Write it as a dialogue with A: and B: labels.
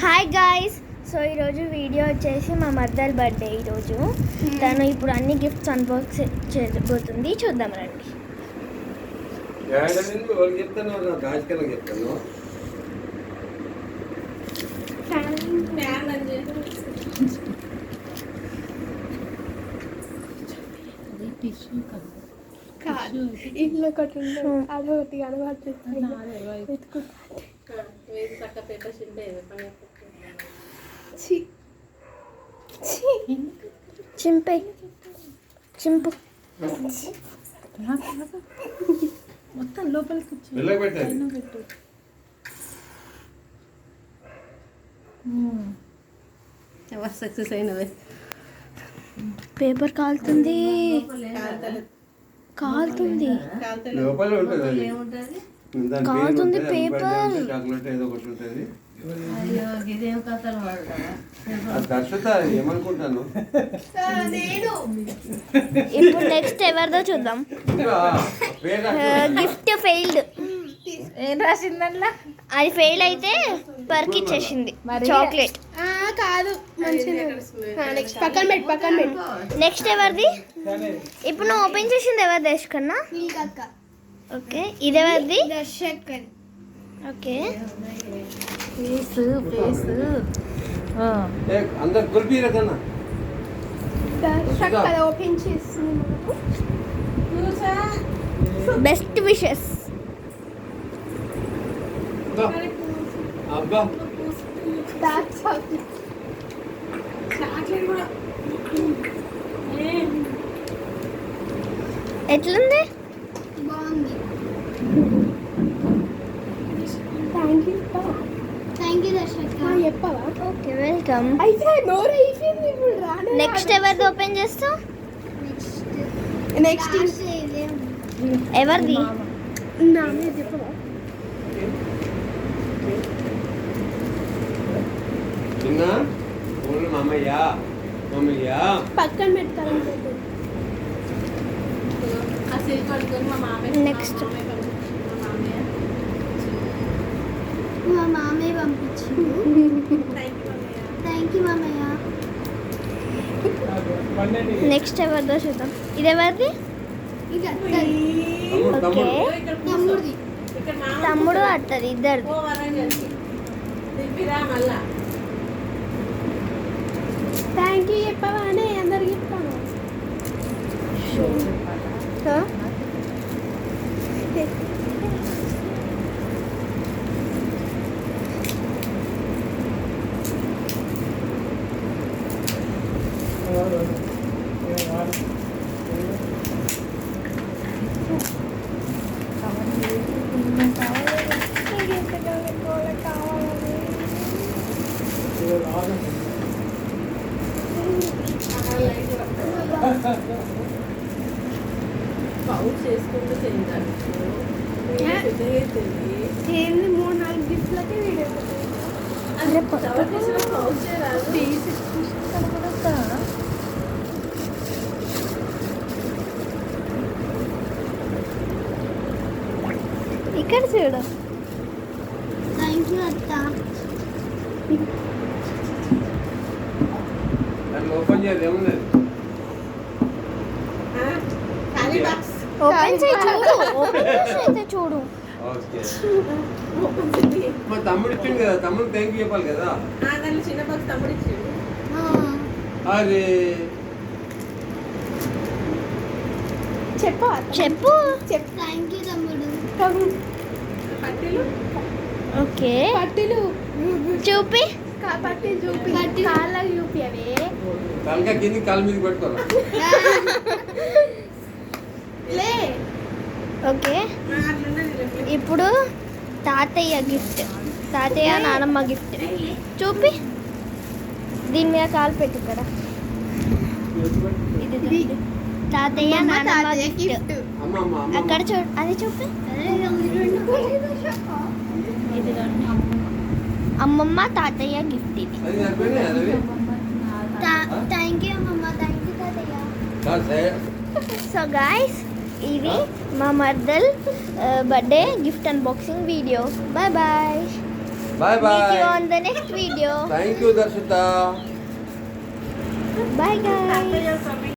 A: Hi guys. So ఈరోజు video వచ్చేసి మా మదర్ బర్త్డే. ఈరోజు తను ఇప్పుడు అన్ని గిఫ్ట్స్ అన్బాక్స్ చేయబోతుంది. చూద్దాం రండి.
B: ఇంట్లో ఒకటి అదొకటి అలవాటు
A: చింపే చింపు
B: మొత్తం లోపలికి పెట్టు. సక్సెస్ అయినవే.
A: పేపర్ కాలుతుంది కాలుతుంది కాలుతుంది పేపర్.
C: ఏమనుకుంటాను
A: ఇప్పుడు నెక్స్ట్ ఎవరిదో చూద్దాం. Gift failed.
B: ఏం రాసిందల్లా?
A: అది ఫెయిల్ అయితే పర్క్ ఇచ్చేసింది చాక్లెట్.
B: కాదు నెక్స్ట్ పక్కన పెట్టు.
A: నెక్స్ట్ ఎవరిది? ఇప్పుడు నువ్వు ఓపెన్ చేసింది ఎవరిది కన్నా? ఓకే, ఇది ఎవరిది? ఓకే,
C: అందరు గుర్బీరా కన్నా
B: ఓపెన్ చేసి
A: బెస్ట్ విషెస్.
C: అబ్బా
A: ఎట్లుంది?
B: చెప్పవా?
A: Okay, welcome.
B: అయితే నోరు అయిపోయింది. ఇప్పుడు
A: నెక్స్ట్ ఎవరిది ఓపెన్ చేస్తావు?
B: నెక్స్ట్
A: ఎవరిది?
B: నామే చెప్పవా?
C: చిన్నా ఊళ్ళు మమ్మయ్యా
B: పక్కన పెడతాను.
A: నెక్స్ట్
D: మా మామయ్య పంపించిండు. థ్యాంక్ యూ మామయ్య.
A: నెక్స్ట్ ఎవరిదో చూద్దాం. ఇది ఎవరిది?
D: ఇది అత్తది.
A: ఓకే,
D: తమ్ముడిది.
A: తమ్ముడు అత్తది ఇద్దరిది.
B: థ్యాంక్ యూ చెప్పవా అని అందరికి చెప్తాను. ఏంది 3-4 గిఫ్ట్లకే వీడియో
A: ఇక్కడ చూడు.
D: థ్యాంక్ యూ అత్త.
C: ఓపెన్ చేయాలి ఏమున్నది
A: ఓపెన్ చేయి చూడు. ఓపెన్ చేసి అయితే చూడు.
C: ఓకే. మా తమ్ముడు ఇచ్చింది కదా, తమ్ముడు థ్యాంక్ యూ చెప్పాలి కదా.
B: చిన్న బాక్స్ తమ్ముడు ఇచ్చిండు.
C: అరే
B: చెప్పవా?
A: చెప్పు.
D: థ్యాంక్ యూ తమ్ముడు.
B: పట్టీలు
A: ఓకే,
B: పట్టీలు
A: చూపి.
B: పట్టీలు చూపి. కాళ్ళకి చూపి. అవే
C: తలకా కింది కాలు మీద పెట్టుకోరా.
B: లే.
A: ఓకే, ఇప్పుడు తాతయ్య గిఫ్ట్. తాతయ్య నానమ్మ గిఫ్ట్ చూపి. దీని మీద కాలు పెట్టు ఇక్కడ. ఇది తాతయ్య నానమ్మ గిఫ్ట్.
C: అమ్మ అమ్మ అమ్మ
A: అక్కడ చూడు, అది చూపి. ఇది అమ్మమ్మ తాతయ్య గిఫ్ట్. ఇది
C: అది సరిపోయినాయి అవి.
D: థ్యాంక్ యూ అమ్మమ్మ. థ్యాంక్ యూ తాతయ్య.
A: సో గాయ్స్, ఇది మా మర్దల్ birthday gift unboxing video. Bye bye.
C: Bye bye.
A: On the next video.
C: Thank you Darshita.
A: Bye guys.